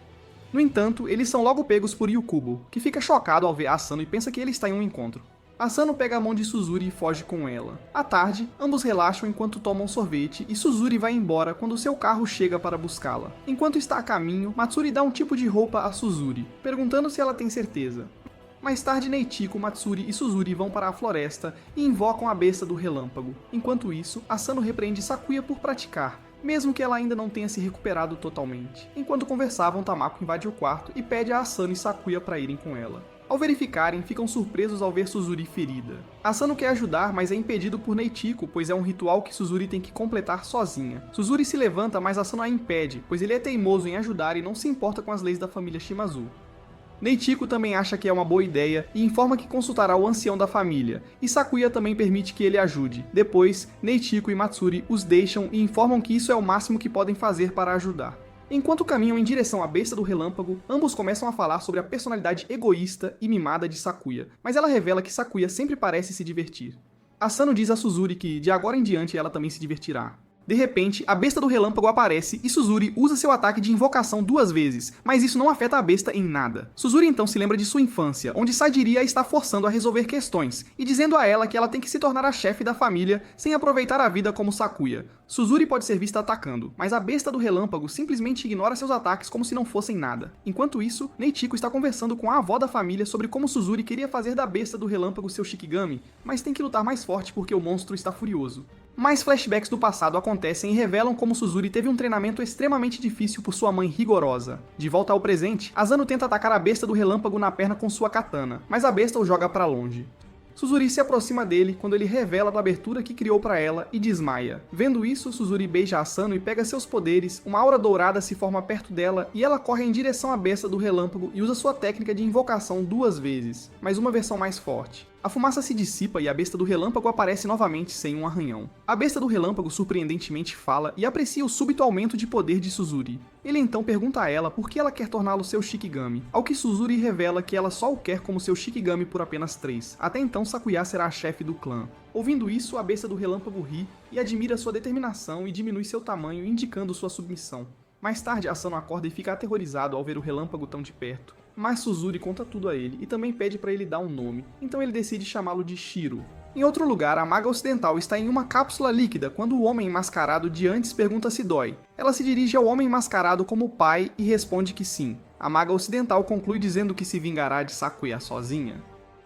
No entanto, eles são logo pegos por Yukubo, que fica chocado ao ver Asano e pensa que ele está em um encontro. Asano pega a mão de Suzuri e foge com ela. À tarde, ambos relaxam enquanto tomam sorvete e Suzuri vai embora quando seu carro chega para buscá-la. Enquanto está a caminho, Matsuri dá um tipo de roupa a Suzuri, perguntando se ela tem certeza. Mais tarde, Neichiko, Matsuri e Suzuri vão para a floresta e invocam a besta do relâmpago. Enquanto isso, Asano repreende Sakuya por praticar, mesmo que ela ainda não tenha se recuperado totalmente. Enquanto conversavam, Tamako invade o quarto e pede a Asano e Sakuya para irem com ela. Ao verificarem, ficam surpresos ao ver Suzuri ferida. Asano quer ajudar, mas é impedido por Neichiko, pois é um ritual que Suzuri tem que completar sozinha. Suzuri se levanta, mas Asano a impede, pois ele é teimoso em ajudar e não se importa com as leis da família Shimazu. Neichiko também acha que é uma boa ideia e informa que consultará o ancião da família, e Sakuya também permite que ele ajude. Depois, Neichiko e Matsuri os deixam e informam que isso é o máximo que podem fazer para ajudar. Enquanto caminham em direção à besta do relâmpago, ambos começam a falar sobre a personalidade egoísta e mimada de Sakuya, mas ela revela que Sakuya sempre parece se divertir. Asano diz a Suzuri que, de agora em diante, ela também se divertirá. De repente, a besta do relâmpago aparece e Suzuri usa seu ataque de invocação 2 vezes, mas isso não afeta a besta em nada. Suzuri então se lembra de sua infância, onde Sadiri a está forçando a resolver questões, e dizendo a ela que ela tem que se tornar a chefe da família sem aproveitar a vida como Sakuya. Suzuri pode ser vista atacando, mas a besta do relâmpago simplesmente ignora seus ataques como se não fossem nada. Enquanto isso, Neichiko está conversando com a avó da família sobre como Suzuri queria fazer da besta do relâmpago seu Shikigami, mas tem que lutar mais forte porque o monstro está furioso. Mais flashbacks do passado acontecem e revelam como Suzuri teve um treinamento extremamente difícil por sua mãe rigorosa. De volta ao presente, Asano tenta atacar a besta do relâmpago na perna com sua katana, mas a besta o joga pra longe. Suzuri se aproxima dele quando ele revela a abertura que criou pra ela e desmaia. Vendo isso, Suzuri beija Asano e pega seus poderes, uma aura dourada se forma perto dela e ela corre em direção à besta do relâmpago e usa sua técnica de invocação 2 vezes, mas uma versão mais forte. A fumaça se dissipa e a besta do relâmpago aparece novamente sem um arranhão. A besta do relâmpago surpreendentemente fala e aprecia o súbito aumento de poder de Suzuri. Ele então pergunta a ela por que ela quer torná-lo seu Shikigami, ao que Suzuri revela que ela só o quer como seu Shikigami por apenas 3. Até então Sakuya será a chefe do clã. Ouvindo isso, a besta do relâmpago ri e admira sua determinação e diminui seu tamanho, indicando sua submissão. Mais tarde, Asano acorda e fica aterrorizado ao ver o relâmpago tão de perto. Mas Suzuri conta tudo a ele e também pede para ele dar um nome, então ele decide chamá-lo de Shiro. Em outro lugar, a maga ocidental está em uma cápsula líquida quando o homem mascarado de antes pergunta se dói. Ela se dirige ao homem mascarado como pai e responde que sim. A maga ocidental conclui dizendo que se vingará de Sakuya sozinha.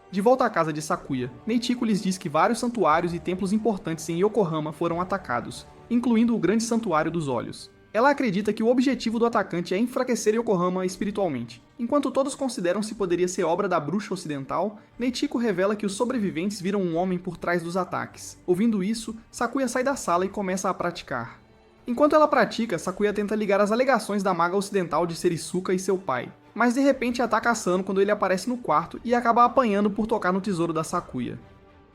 De volta à casa de Sakuya, Neichiko lhes diz que vários santuários e templos importantes em Yokohama foram atacados, incluindo o grande santuário dos olhos. Ela acredita que o objetivo do atacante é enfraquecer Yokohama espiritualmente. Enquanto todos consideram se poderia ser obra da bruxa ocidental, Neichiko revela que os sobreviventes viram um homem por trás dos ataques. Ouvindo isso, Sakuya sai da sala e começa a praticar. Enquanto ela pratica, Sakuya tenta ligar as alegações da maga ocidental de ser Isuka e seu pai, mas de repente ataca Asano quando ele aparece no quarto e acaba apanhando por tocar no tesouro da Sakuya.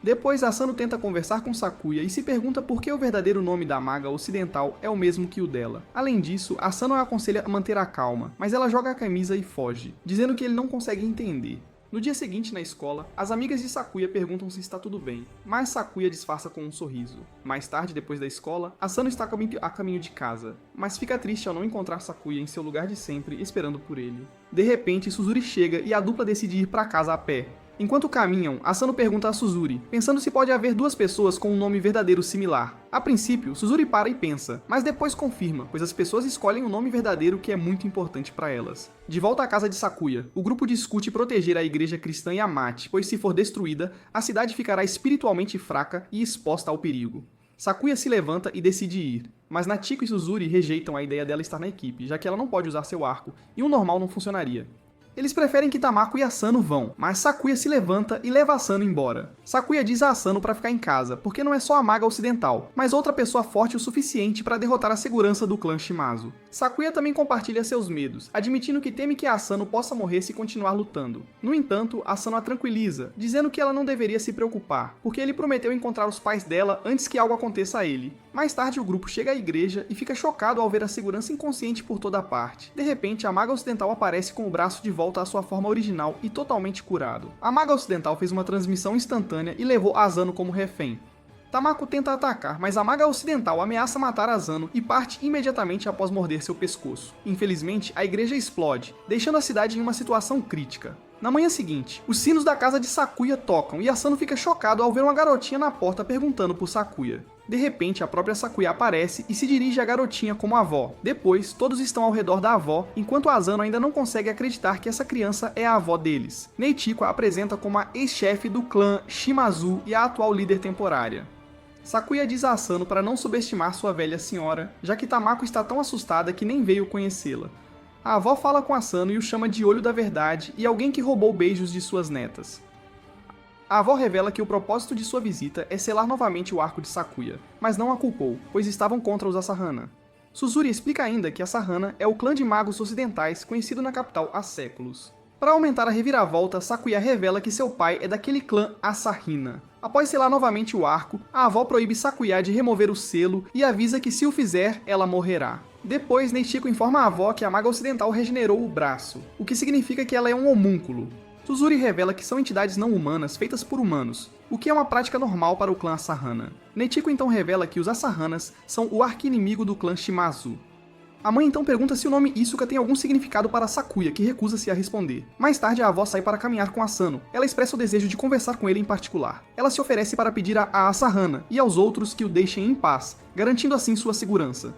Depois, Asano tenta conversar com Sakuya e se pergunta por que o verdadeiro nome da maga ocidental é o mesmo que o dela. Além disso, Asano a aconselha a manter a calma, mas ela joga a camisa e foge, dizendo que ele não consegue entender. No dia seguinte, na escola, as amigas de Sakuya perguntam se está tudo bem, mas Sakuya disfarça com um sorriso. Mais tarde, depois da escola, Asano está a caminho de casa, mas fica triste ao não encontrar Sakuya em seu lugar de sempre, esperando por ele. De repente, Suzuri chega e a dupla decide ir para casa a pé. Enquanto caminham, Asano pergunta a Suzuri, pensando se pode haver 2 pessoas com um nome verdadeiro similar. A princípio, Suzuri para e pensa, mas depois confirma, pois as pessoas escolhem o nome verdadeiro que é muito importante para elas. De volta à casa de Sakuya, o grupo discute proteger a igreja cristã Yamate, pois se for destruída, a cidade ficará espiritualmente fraca e exposta ao perigo. Sakuya se levanta e decide ir, mas Natiko e Suzuri rejeitam a ideia dela estar na equipe, já que ela não pode usar seu arco, e um normal não funcionaria. Eles preferem que Tamako e Asano vão, mas Sakuya se levanta e leva Asano embora. Sakuya diz a Asano para ficar em casa, porque não é só a maga ocidental, mas outra pessoa forte o suficiente para derrotar a segurança do clã Shimazu. Sakuya também compartilha seus medos, admitindo que teme que a Asano possa morrer se continuar lutando. No entanto, Asano a tranquiliza, dizendo que ela não deveria se preocupar, porque ele prometeu encontrar os pais dela antes que algo aconteça a ele. Mais tarde, o grupo chega à igreja e fica chocado ao ver a segurança inconsciente por toda parte. De repente, a maga ocidental aparece com o braço de volta à sua forma original e totalmente curado. A maga ocidental fez uma transmissão instantânea e levou Asano como refém. Tamako tenta atacar, mas a maga ocidental ameaça matar Asano e parte imediatamente após morder seu pescoço. Infelizmente, a igreja explode, deixando a cidade em uma situação crítica. Na manhã seguinte, os sinos da casa de Sakuya tocam e Asano fica chocado ao ver uma garotinha na porta perguntando por Sakuya. De repente, a própria Sakuya aparece e se dirige à garotinha como avó. Depois, todos estão ao redor da avó, enquanto Asano ainda não consegue acreditar que essa criança é a avó deles. Neichiko a apresenta como a ex-chefe do clã Shimazu e a atual líder temporária. Sakuya diz a Asano para não subestimar sua velha senhora, já que Tamako está tão assustada que nem veio conhecê-la. A avó fala com Asano e o chama de Olho da Verdade e alguém que roubou beijos de suas netas. A avó revela que o propósito de sua visita é selar novamente o arco de Sakuya, mas não a culpou, pois estavam contra os Asahana. Suzuri explica ainda que Asahana é o clã de magos ocidentais conhecido na capital há séculos. Para aumentar a reviravolta, Sakuya revela que seu pai é daquele clã Asahina. Após selar novamente o arco, a avó proíbe Sakuya de remover o selo e avisa que se o fizer, ela morrerá. Depois, Nechiko informa a avó que a maga ocidental regenerou o braço, o que significa que ela é um homúnculo. Suzuri revela que são entidades não humanas feitas por humanos, o que é uma prática normal para o clã Asahana. Nechiko então revela que os Asahanas são o arqui-inimigo do clã Shimazu. A mãe então pergunta se o nome Isuka tem algum significado para Sakuya, que recusa-se a responder. Mais tarde, a avó sai para caminhar com Asano. Ela expressa o desejo de conversar com ele em particular. Ela se oferece para pedir a Asahana e aos outros que o deixem em paz, garantindo assim sua segurança.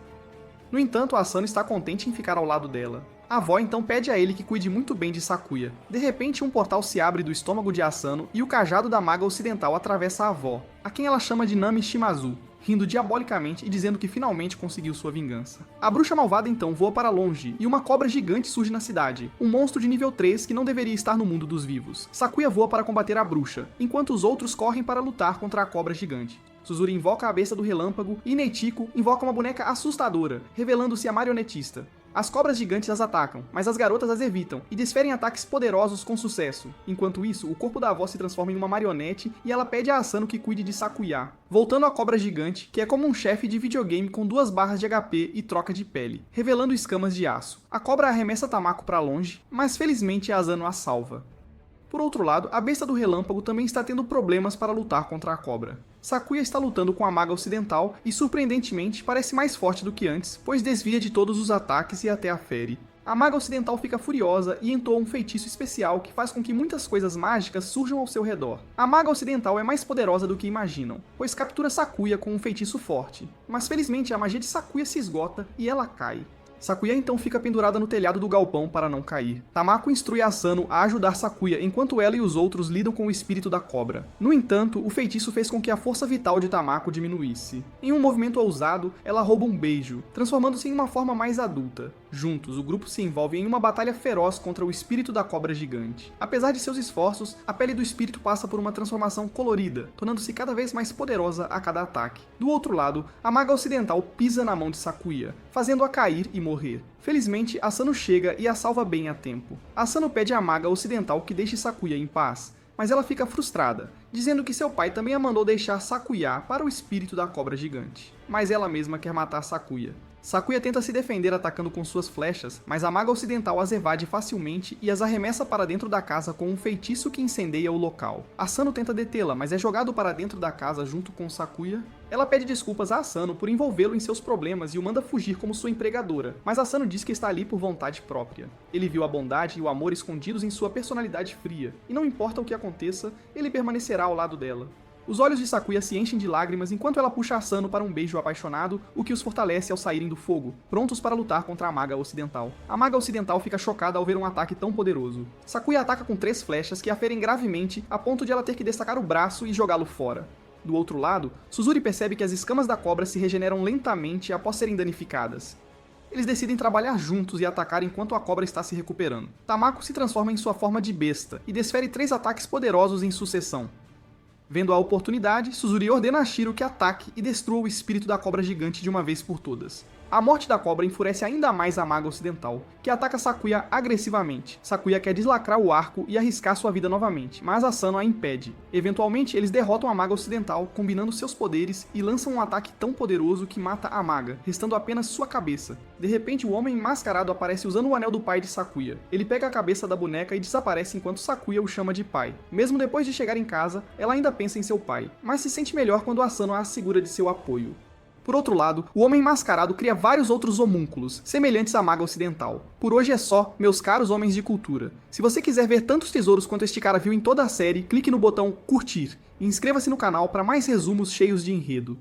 No entanto, Asano está contente em ficar ao lado dela. A avó então pede a ele que cuide muito bem de Sakuya. De repente, um portal se abre do estômago de Asano e o cajado da maga ocidental atravessa a avó, a quem ela chama de Nami Shimazu, rindo diabolicamente e dizendo que finalmente conseguiu sua vingança. A bruxa malvada então voa para longe e uma cobra gigante surge na cidade, um monstro de nível 3 que não deveria estar no mundo dos vivos. Sakuya voa para combater a bruxa, enquanto os outros correm para lutar contra a cobra gigante. Suzuri invoca a besta do relâmpago e Nechiko invoca uma boneca assustadora, revelando-se a marionetista. As cobras gigantes as atacam, mas as garotas as evitam e desferem ataques poderosos com sucesso. Enquanto isso, o corpo da avó se transforma em uma marionete e ela pede a Asano que cuide de Sakuya. Voltando à cobra gigante, que é como um chefe de videogame com 2 barras de HP e troca de pele, revelando escamas de aço. A cobra arremessa Tamako para longe, mas felizmente Asano a salva. Por outro lado, a besta do relâmpago também está tendo problemas para lutar contra a cobra. Sakuya está lutando com a maga ocidental e, surpreendentemente, parece mais forte do que antes, pois desvia de todos os ataques e até a fere. A maga ocidental fica furiosa e entoa um feitiço especial que faz com que muitas coisas mágicas surjam ao seu redor. A maga ocidental é mais poderosa do que imaginam, pois captura Sakuya com um feitiço forte. Mas felizmente a magia de Sakuya se esgota e ela cai. Sakuya então fica pendurada no telhado do galpão para não cair. Tamako instrui Asano a ajudar Sakuya enquanto ela e os outros lidam com o espírito da cobra. No entanto, o feitiço fez com que a força vital de Tamako diminuísse. Em um movimento ousado, ela rouba um beijo, transformando-se em uma forma mais adulta. Juntos, o grupo se envolve em uma batalha feroz contra o espírito da cobra gigante. Apesar de seus esforços, a pele do espírito passa por uma transformação colorida, tornando-se cada vez mais poderosa a cada ataque. Do outro lado, a maga ocidental pisa na mão de Sakuya, fazendo-a cair e morrer. Felizmente, Asano chega e a salva bem a tempo. Asano pede à maga ocidental que deixe Sakuya em paz, mas ela fica frustrada, dizendo que seu pai também a mandou deixar Sakuya para o espírito da cobra gigante. Mas ela mesma quer matar Sakuya. Sakuya tenta se defender atacando com suas flechas, mas a maga ocidental as evade facilmente e as arremessa para dentro da casa com um feitiço que incendeia o local. Asano tenta detê-la, mas é jogado para dentro da casa junto com Sakuya. Ela pede desculpas a Asano por envolvê-lo em seus problemas e o manda fugir como sua empregadora, mas Asano diz que está ali por vontade própria. Ele viu a bondade e o amor escondidos em sua personalidade fria, e não importa o que aconteça, ele permanecerá ao lado dela. Os olhos de Sakuya se enchem de lágrimas enquanto ela puxa Asano para um beijo apaixonado, o que os fortalece ao saírem do fogo, prontos para lutar contra a maga ocidental. A maga ocidental fica chocada ao ver um ataque tão poderoso. Sakuya ataca com 3 flechas que a ferem gravemente a ponto de ela ter que destacar o braço e jogá-lo fora. Do outro lado, Suzuri percebe que as escamas da cobra se regeneram lentamente após serem danificadas. Eles decidem trabalhar juntos e atacar enquanto a cobra está se recuperando. Tamako se transforma em sua forma de besta e desfere 3 ataques poderosos em sucessão. Vendo a oportunidade, Suzuri ordena a Shiro que ataque e destrua o espírito da cobra gigante de uma vez por todas. A morte da cobra enfurece ainda mais a maga ocidental, que ataca Sakuya agressivamente. Sakuya quer deslacrar o arco e arriscar sua vida novamente, mas Asano a impede. Eventualmente, eles derrotam a maga ocidental, combinando seus poderes e lançam um ataque tão poderoso que mata a maga, restando apenas sua cabeça. De repente, o homem mascarado aparece usando o anel do pai de Sakuya. Ele pega a cabeça da boneca e desaparece enquanto Sakuya o chama de pai. Mesmo depois de chegar em casa, ela ainda pensa em seu pai, mas se sente melhor quando Asano a assegura de seu apoio. Por outro lado, o Homem Mascarado cria vários outros homúnculos, semelhantes à maga ocidental. Por hoje é só, meus caros homens de cultura. Se você quiser ver tantos tesouros quanto este cara viu em toda a série, clique no botão curtir e inscreva-se no canal para mais resumos cheios de enredo.